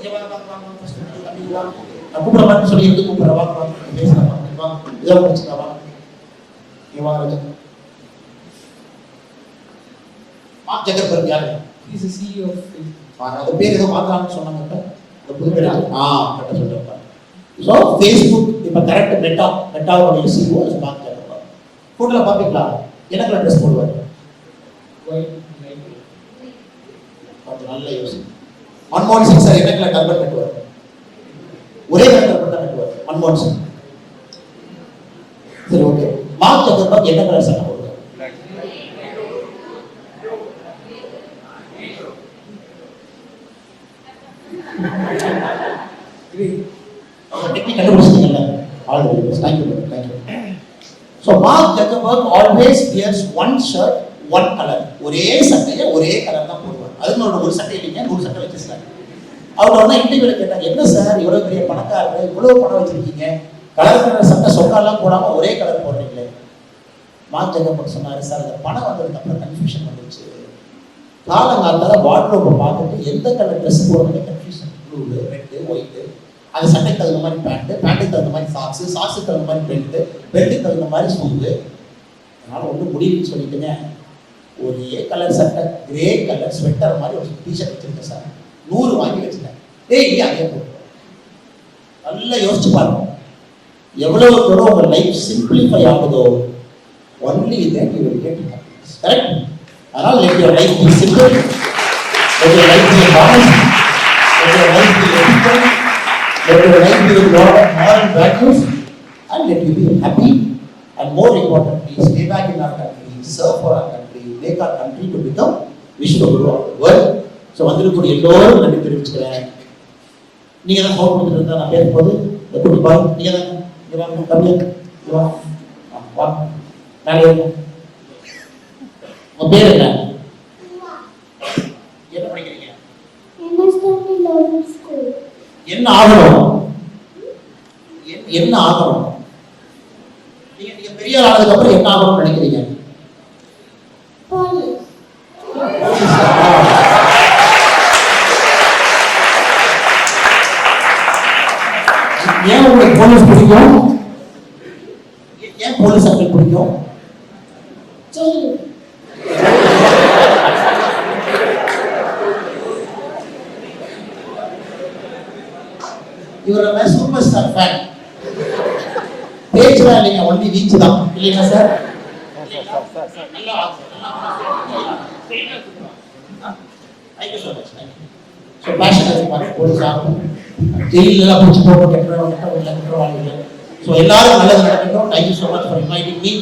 நான் கூப்பிட மாட்டேன்னு சொல்லி எது கூப்பிடுறவா பேசலாமா இதை முடிச்சுக்கவா மார்க் ஜக்கர்பர்க் யாரு? He is a CEO of Facebook. அந்த பேர் ஏதோ மாத்தலாம்னு சொன்னாங்க. அந்த புது பேர் கரெக்டாக சொல்லிருப்பாங்க. ஸோ ஃபேஸ்புக் இப்போ கரெக்ட் மெட்டாவோட சிஓ மார்க் ஜக்கர்பர்க். ஃபோட்டோவில் பார்ப்பீங்களா? என்ன கலர் ட்ரெஸ் போடுவார்? கொஞ்சம் நல்ல யோசனை. மன்மோகன் சிங் சார் என்ன கலர் டர்பன் கட்டுவார்? ஒரே கலர் டர்பன் தான் கட்டுவார் மன்மோகன் சிங். சரி, ஓகே. மார்க் ஜக்கர்பர்க் என்ன கலர் சட்டை போடுவார்? டெக்னிக் கண்டுபிடிச்சிட்டீங்கல்ல? All the best. Thank you. So Mark Zuckerberg always wears one shirt, one color. ஒரே சட்டையை ஒரே கலர் தான் போடுவார். அதுக்கு ஒரு சட்டை இல்லைங்க, 100 சட்டை வச்சிருக்காங்க. அவர் வந்து இன்டர்வியூல கேட்டாங்க, என்ன சார் இவ்வளவு பெரிய பணக்காரர், இவ்வளவு பணம் வச்சிருக்கீங்க, கலர் சட்டை சொக்காலாம் போடாம ஒரே கலர் போடுறீங்களே? மார்க் ஜக்கர்பர்க் சொன்னாரு, சார் அந்த பணம் வந்ததுக்கு அப்புறம் கன்ஃபியூஷன் வந்துச்சு. காலங்காலத்தால வார்ட்ரோபை பார்த்துட்டு எந்த கலர் ட்ரெஸ் போடுறதுன்னு கன்ஃபியூஷன். ப்ளூ, ரெட்டு, ஒயிட்டு, அது சட்டைக்கு தகுந்த மாதிரி பேண்ட்டுக்கு தகுந்த மாதிரி சாக்ஸுக்கு தகுந்த மாதிரி பெல்ட்டுக்கு தகுந்த மாதிரி ஷூவு. அதனால ஒன்றும் முடியும்னு சொல்லிட்டுங்க, ஒரே கலர் சட்டை, கிரே கலர் ஸ்வெட்டர் மாதிரி ஒரு டிஷர்ட் வச்சிருக்கேன் சார், 100 வாங்கி வச்சுட்டேன். இல்லையே அதே போட்டு நல்லா யோசிச்சு பாருங்க. எவ்வளவு கூட உங்க லைஃப் சிம்பிளிஃபை ஆகுதோ, only then you will get happiness. Correct? அதனால let your life be simple, let your life be honest, let your life be ethical, let your life be with moral values, and let you be happy, and more importantly, stay back in our country, serve for our country, make our country to become Vishwaguru of the world. So வந்துருக்கூடிய எல்லோரும் நன்றி தெரிவிச்சுக்கிறேன். நீங்கள் தான் sound கொடுத்துட்டு இருந்தா நான் பேசும்போது எப்படி பாருங்க, நீங்கள் தான் இங்கே வாங்க, கம்மியாக வாங்க மேலே. உங்கள் பேர் என்ன? என்ன படிக்கிறீங்க? என்ன ஆகணும்? என்ன ஆகணும்? நீங்க பெரிய ஆனதுக்கு அப்புறம் என்ன ஆகணும்னு நினைக்கிறீங்க? ஏன் உங்களுக்கு போலீஸ் பிடிக்கும்? ஏன் போலீஸ் ஆட்கள் பிடிக்கும்? இவர சூப்பர் ஸ்டார் ஃபேன். பேச்சுதான் இல்லைங்க, ஒன்லி வீச்சு தான் இல்லைங்களா sir? Thank you so much. So passion அதிகமாக போலீஸ் ஆகும், ஜெயிலெல்லாம் பிடிச்சி போக கெட்டுறவங்க. ஸோ எல்லாரும் நல்லது நடக்கட்டும். Thank you so much for inviting me.